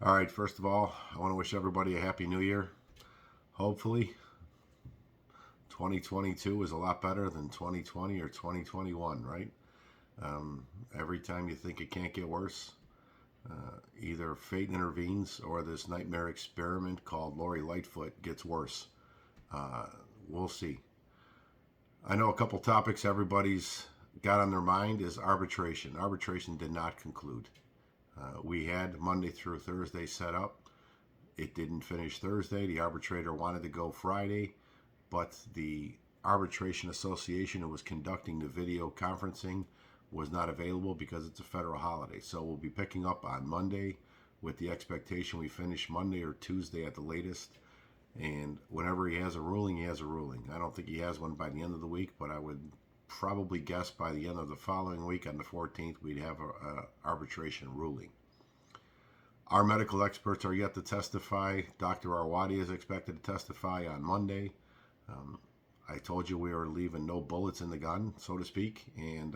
All right, first of all, I want to wish everybody a happy new year. Hopefully, 2022 is a lot better than 2020 or 2021, right? Every time you think it can't get worse, either fate intervenes or this nightmare experiment called Lori Lightfoot gets worse. Uh, we'll see. I know a couple topics everybody's got on their mind is arbitration. Arbitration did not conclude. We had Monday through Thursday set up. It didn't finish Thursday. The arbitrator wanted to go Friday, but the Arbitration Association who was conducting the video conferencing was not available because it's a federal holiday. So we'll be picking up on Monday with the expectation we finish Monday or Tuesday at the latest. And whenever he has a ruling, he has a ruling. I don't think he has one by the end of the week, but I would probably guess by the end of the following week on the 14th, we'd have an arbitration ruling. Our medical experts are yet to testify. Dr. Arwadi is expected to testify on Monday. I told you we were leaving no bullets in the gun, so to speak, and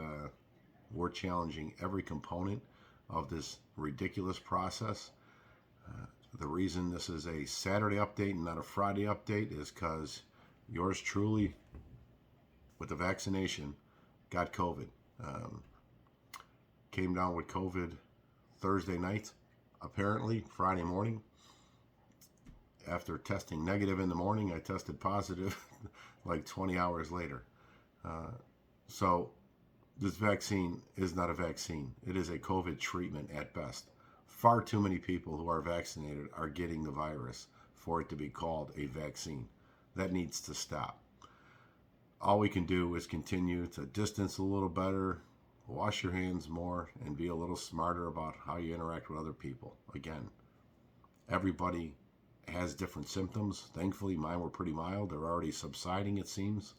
we're challenging every component of this ridiculous process. The reason this is a Saturday update and not a Friday update is because yours truly, with the vaccination, got COVID. Came down with COVID Thursday night, apparently Friday morning. After testing negative in the morning, I tested positive like 20 hours later. So this vaccine is not a vaccine. It is a COVID treatment at best. Far too many people who are vaccinated are getting the virus for it to be called a vaccine. That needs to stop. All we can do is continue to distance a little better, wash your hands more, and be a little smarter about how you interact with other people. Again, everybody has different symptoms. Thankfully, mine were pretty mild. They're already subsiding, it seems.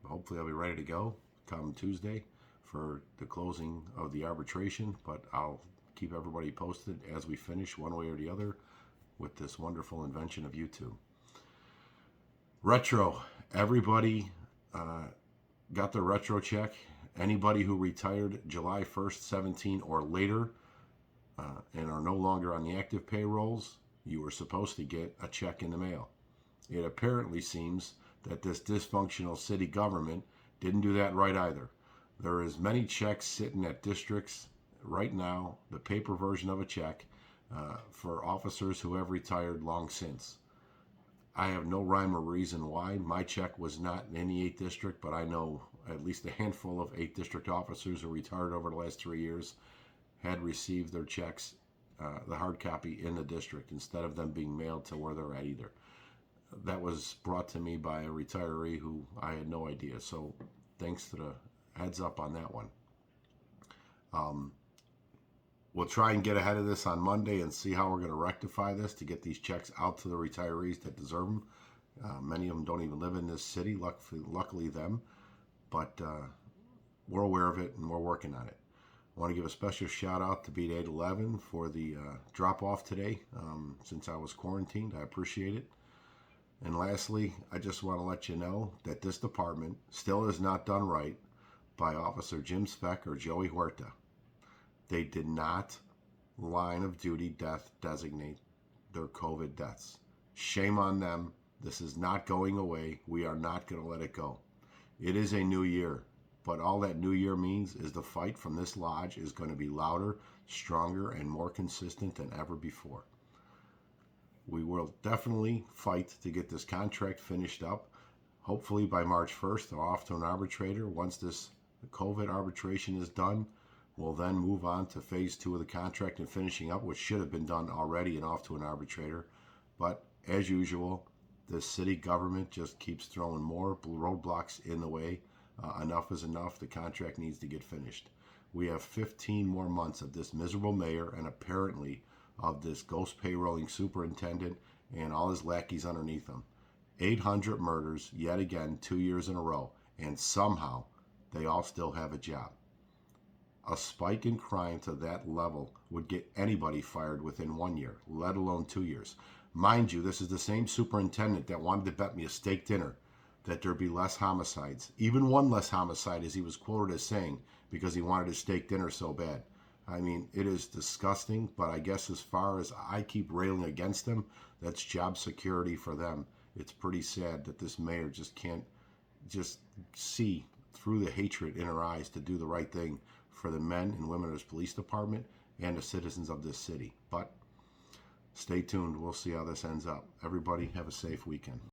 Hopefully, I'll be ready to go come Tuesday for the closing of the arbitration, but I'll keep everybody posted as we finish one way or the other with this wonderful invention of YouTube. Retro. Everybody got their retro check. Anybody who retired July 1st, 17 or later and are no longer on the active payrolls, you were supposed to get a check in the mail. It apparently seems that this dysfunctional city government didn't do that right either. There is many checks sitting at districts right now, the paper version of a check for officers who have retired long since. I have no rhyme or reason why. My check was not in any 8th district, but I know at least a handful of 8th district officers who retired over the last 3 years had received their checks, the hard copy, in the district instead of them being mailed to where they're at either. That was brought to me by a retiree who I had no idea. So thanks to the heads up on that one. We'll try and get ahead of this on Monday and see how we're going to rectify this to get these checks out to the retirees that deserve them. Many of them don't even live in this city, luckily them. But we're aware of it and we're working on it. I want to give a special shout out to Beat 811 for the drop off today since I was quarantined. I appreciate it. And lastly, I just want to let you know that this department still is not done right by Officer Jim Speck or Joey Huerta. They did not line of duty death designate their COVID deaths. Shame on them. This is not going away. We are not going to let it go. It is a new year, but all that new year means is the fight from this lodge is going to be louder, stronger, and more consistent than ever before. We will definitely fight to get this contract finished up. Hopefully by March 1st, they're off to an arbitrator. Once this COVID arbitration is done, we'll then move on to phase 2 of the contract and finishing up, which should have been done already and off to an arbitrator. But as usual, this city government just keeps throwing more roadblocks in the way. Enough is enough. The contract needs to get finished. We have 15 more months of this miserable mayor and apparently of this ghost payrolling superintendent and all his lackeys underneath him. 800 murders yet again 2 years in a row, and somehow they all still have a job. A spike in crime to that level would get anybody fired within 1 year, let alone 2 years. Mind you, this is the same superintendent that wanted to bet me a steak dinner that there'd be less homicides. Even one less homicide, as he was quoted as saying, because he wanted a steak dinner so bad. I mean, it is disgusting, but I guess as far as I keep railing against them, that's job security for them. It's pretty sad that this mayor just can't just see through the hatred in her eyes to do the right thing for the men and women of this police department and the citizens of this city. But stay tuned. We'll see how this ends up. Everybody have a safe weekend.